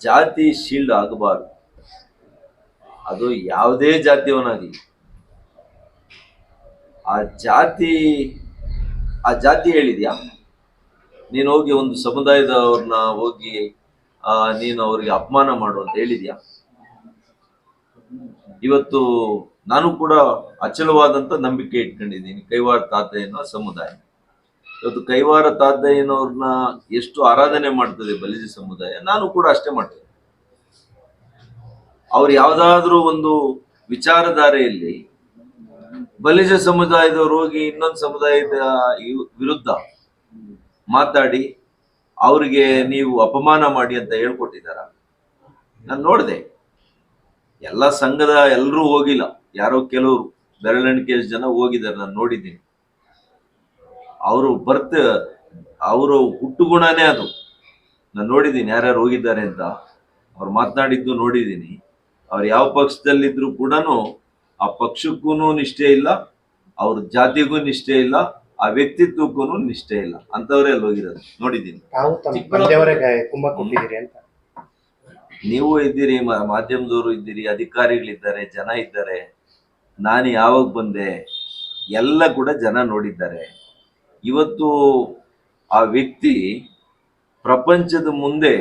ಜಾತಿ ಶೀಲ್ಡ್ ಆಗಬಾರ್ದು. ಅದು ಯಾವುದೇ ಜಾತಿಯವನಾಗಲಿ ಆ ಜಾತಿ ಹೇಳಿದ್ಯಾ? ನೀನು ಹೋಗಿ ಒಂದು ಸಮುದಾಯದವ್ರನ್ನ ಹೋಗಿ ನೀನು ಅವ್ರಿಗೆ ಅಪಮಾನ ಮಾಡು ಅಂತ ಹೇಳಿದ್ಯಾ? ಇವತ್ತು ನಾನು ಕೂಡ ಅಚಲವಾದಂತ ನಂಬಿಕೆ ಇಟ್ಕೊಂಡಿದ್ದೀನಿ ಕೈವಾರ ತಾತಯ್ಯನ ಸಮುದಾಯ. ಇವತ್ತು ಕೈವಾರ ತಾತಯ್ಯನವ್ರನ್ನ ಎಷ್ಟು ಆರಾಧನೆ ಮಾಡ್ತದೆ ಬಲಿಜ ಸಮುದಾಯ, ನಾನು ಕೂಡ ಅಷ್ಟೇ ಮಾಡ್ತೇನೆ. ಅವ್ರು ಯಾವ್ದಾದ್ರೂ ಒಂದು ವಿಚಾರಧಾರೆಯಲ್ಲಿ ಬಲಿಜ ಸಮುದಾಯದವ್ರು ಹೋಗಿ ಇನ್ನೊಂದು ಸಮುದಾಯದ ವಿರುದ್ಧ ಮಾತಾಡಿ ಅವ್ರಿಗೆ ನೀವು ಅಪಮಾನ ಮಾಡಿ ಅಂತ ಹೇಳ್ಕೊಟ್ಟಿದಾರ? ನಾನು ನೋಡಿದೆ. ಎಲ್ಲ ಸಂಘದ ಎಲ್ಲರೂ ಹೋಗಿಲ್ಲ, ಯಾರೋ ಕೆಲವರು ಬೆರಳೆಣಿಕೆ ಜನ ಹೋಗಿದ್ದಾರೆ, ನಾನು ನೋಡಿದ್ದೀನಿ. ಅವರು ಹುಟ್ಟುಗುಣನೇ ಅದು. ನಾನು ನೋಡಿದ್ದೀನಿ ಯಾರ್ಯಾರು ಹೋಗಿದ್ದಾರೆ ಅಂತ, ಅವ್ರು ಮಾತನಾಡಿದ್ದು ನೋಡಿದ್ದೀನಿ. ಅವ್ರು ಯಾವ ಪಕ್ಷದಲ್ಲಿದ್ರು ಕೂಡ ಆ ಪಕ್ಷಕ್ಕೂ ನಿಷ್ಠೆ ಇಲ್ಲ, ಅವ್ರ ಜಾತಿಗೂ ನಿಷ್ಠೆ ಇಲ್ಲ, ಆ ವ್ಯಕ್ತಿತ್ವಕ್ಕೂ ನಿಷ್ಠೆ ಇಲ್ಲ, ಅಂತವ್ರೆ ಅಲ್ಲಿ ಹೋಗಿರೋದು ನೋಡಿದ್ದೀನಿ. ನೀವು ಇದ್ದೀರಿ, ಮಾಧ್ಯಮದವರು ಇದ್ದೀರಿ, ಅಧಿಕಾರಿಗಳಿದ್ದಾರೆ, ಜನ ಇದ್ದಾರೆ. ನಾನು ಯಾವಾಗ ಬಂದೆ ಎಲ್ಲ ಕೂಡ ಜನ ನೋಡಿದ್ದಾರೆ. ಇವತ್ತು ಆ ವ್ಯಕ್ತಿ ಪ್ರಪಂಚದ ಮುಂದೆ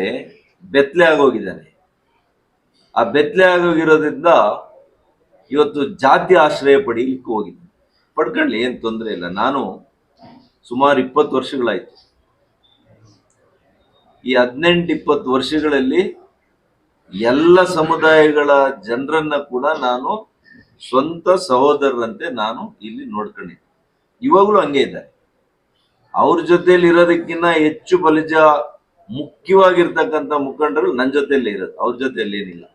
ಬೆತ್ತಲೆ ಆಗೋಗಿದ್ದಾನೆ. ಆ ಬೆತ್ತಲೆ ಆಗೋಗಿರೋದ್ರಿಂದ ಇವತ್ತು ಜಾತಿ ಆಶ್ರಯ ಪಡೀಲಿಕ್ಕೆ ಹೋಗಿದ್ದಾನೆ. ಪಡ್ಕೊಳ್ಳಿ, ಏನು ತೊಂದರೆ ಇಲ್ಲ. ನಾನು ಸುಮಾರು 20 ವರ್ಷಗಳಾಯ್ತು. ಈ 18-20 ವರ್ಷಗಳಲ್ಲಿ ಎಲ್ಲ ಸಮುದಾಯಗಳ ಜನರನ್ನ ಕೂಡ ನಾನು ಸ್ವಂತ ಸಹೋದರರಂತೆ ನಾನು ಇಲ್ಲಿ ನೋಡ್ಕೊಂಡಿದ್ದೆ. ಇವಾಗಲೂ ಹಂಗೆ ಇದ್ದಾರೆ. ಅವ್ರ ಜೊತೆಯಲ್ಲಿ ಇರೋದಕ್ಕಿಂತ ಹೆಚ್ಚು ಬಲಿಜ ಮುಖ್ಯವಾಗಿರ್ತಕ್ಕಂಥ ಮುಖಂಡರು ನನ್ನ ಜೊತೆಯಲ್ಲೇ ಇರೋದು, ಅವ್ರ ಜೊತೆಯಲ್ಲಿ ಏನಿಲ್ಲ.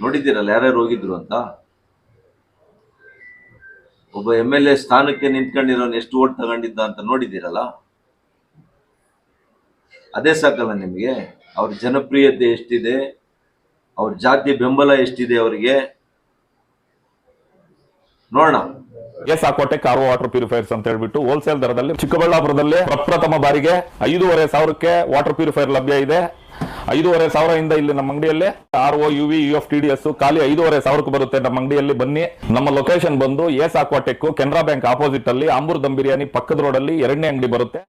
ನೋಡಿದ್ದೀರಲ್ಲ ಯಾರ್ಯಾರು ಹೋಗಿದ್ರು ಅಂತ. ಒಬ್ಬ MLA ಸ್ಥಾನಕ್ಕೆ ನಿಂತ್ಕೊಂಡಿರೋನು ಎಷ್ಟು ಓಟ್ ತಗೊಂಡಿದ್ದ ಅಂತ ನೋಡಿದ್ದೀರಲ್ಲ. ಅದೇ ಸಾಕಲ್ಲ ನಿಮಗೆ ಅವ್ರ ಜನಪ್ರಿಯತೆ ಎಷ್ಟಿದೆ, ಅವ್ರ ಜಾತಿ ಬೆಂಬಲ ಎಷ್ಟಿದೆ ಅವರಿಗೆ ನೋಡೋಣ. ಸಾಕೋಟೆ ಕಾರ್ವೋ ವಾಟರ್ ಪ್ಯೂರಿಫೈರ್ಸ್ ಅಂತ ಹೇಳ್ಬಿಟ್ಟು ಹೋಲ್ಸೇಲ್ ದರದಲ್ಲಿ ಚಿಕ್ಕಬಳ್ಳಾಪುರದಲ್ಲಿ ಪ್ರಪ್ರಥಮ ಬಾರಿಗೆ 5,500ಕ್ಕೆ ವಾಟರ್ ಪ್ಯೂರಿಫೈರ್ ಲಭ್ಯ ಇದೆ. 5,500 ಇಲ್ಲಿ ನಮ್ಮ ಅಂಗಡಿಯಲ್ಲಿ RO UV UFTDS ಖಾಲಿ 5,500 ಬರುತ್ತೆ ನಮ್ಮ ಅಂಗಡಿಯಲ್ಲಿ. ಬನ್ನಿ. ನಮ್ಮ ಲೊಕೇಶನ್ ಬಂದು ಸಾಕೋಟೆಕ್ ಕೆನರಾ ಬ್ಯಾಂಕ್ ಆಪೋಸಿಟ್ ಅಲ್ಲಿ ಆಂಬೂರ್ ದಮ್ ಬಿರಿಯಾನಿ ಪಕ್ಕದ ರೋಡ್ ಅಲ್ಲಿ 2ನೇ ಅಂಗಡಿ ಬರುತ್ತೆ.